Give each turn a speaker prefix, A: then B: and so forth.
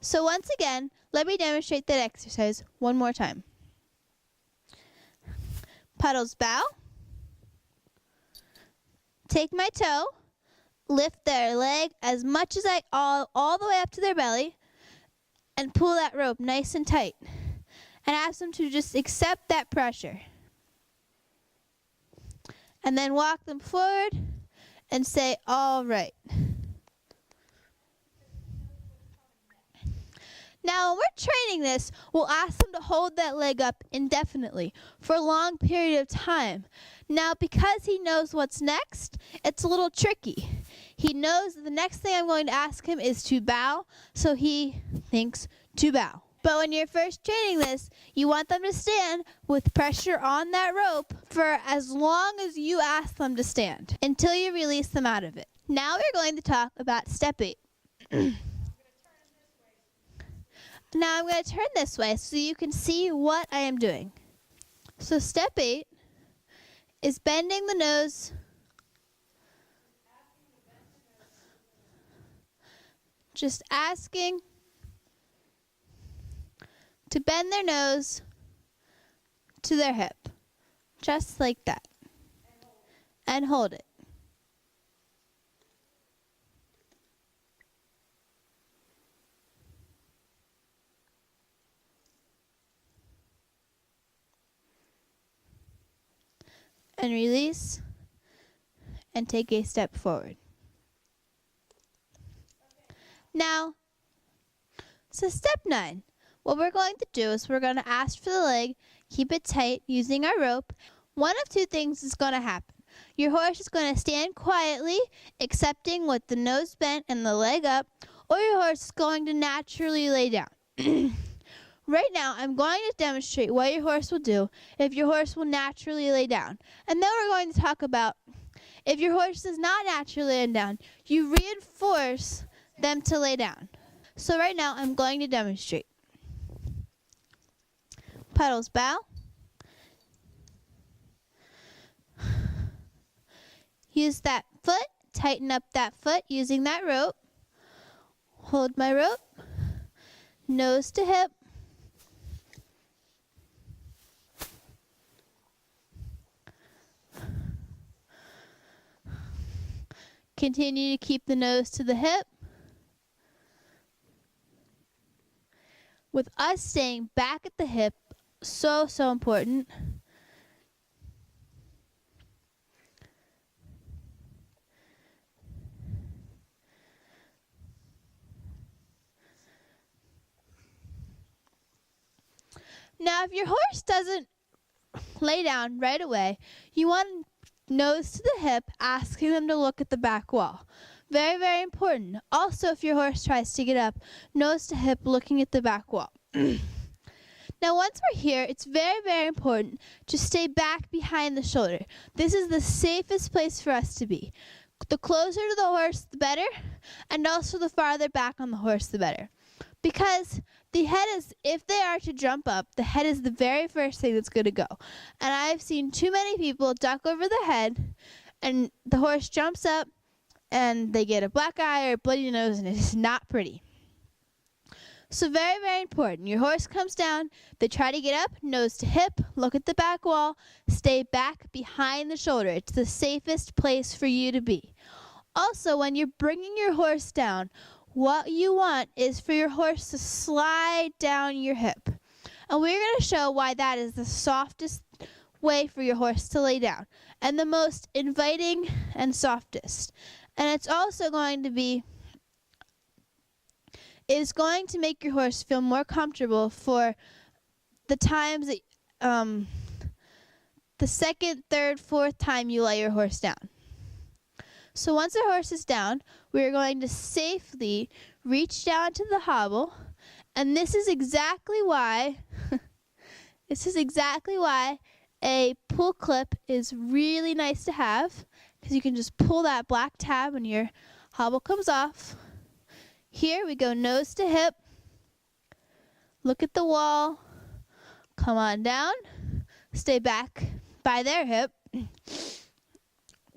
A: So once again, let me demonstrate that exercise one more time. Puddles bow. Take my toe, lift their leg as much as all the way up to their belly, and pull that rope nice and tight. And ask them to just accept that pressure. And then walk them forward and say, all right. Now, when we're training this, we'll ask them to hold that leg up indefinitely for a long period of time. Now, because he knows what's next, it's a little tricky. He knows that the next thing I'm going to ask him is to bow, so he thinks to bow. But when you're first training this, you want them to stand with pressure on that rope for as long as you ask them to stand, until you release them out of it. Now we're going to talk about step 8. Now I'm going to turn this way so you can see what I am doing. So step 8 is bending the nose. Just asking to bend their nose to their hip. Just like that. And hold it. And release, and take a step forward. Now, so step 9, what we're going to do is we're going to ask for the leg, keep it tight using our rope. One of two things is going to happen. Your horse is going to stand quietly, accepting with the nose bent and the leg up, or your horse is going to naturally lay down. Right now, I'm going to demonstrate what your horse will do if your horse will naturally lay down. And then we're going to talk about if your horse does not naturally lay down, you reinforce them to lay down. So right now, I'm going to demonstrate. Puddles bow. Use that foot, tighten up that foot using that rope. Hold my rope, nose to hip. Continue to keep the nose to the hip. With us staying back at the hip, so important. Now, if your horse doesn't lay down right away, you want nose to the hip, asking them to look at the back wall. Very, very important. Also, if your horse tries to get up, nose to hip, looking at the back wall. Now, once we're here, it's very, very important to stay back behind the shoulder. This is the safest place for us to be. The closer to the horse, the better, and also the farther back on the horse, the better. Because the head is, if they are to jump up, the head is the very first thing that's going to go. And I've seen too many people duck over the head, and the horse jumps up, and they get a black eye or a bloody nose, and it's not pretty. So very, very important. Your horse comes down, they try to get up, nose to hip, look at the back wall, stay back behind the shoulder. It's the safest place for you to be. Also, when you're bringing your horse down, what you want is for your horse to slide down your hip. And we're going to show why that is the softest way for your horse to lay down and the most inviting and softest. And it's also going to be, it's going to make your horse feel more comfortable for the times that, the second, third, fourth time you lay your horse down. So once our horse is down, we're going to safely reach down to the hobble, and this is exactly why a pull clip is really nice to have, because you can just pull that black tab when your hobble comes off. Here we go, nose to hip, look at the wall, come on down, stay back by their hip.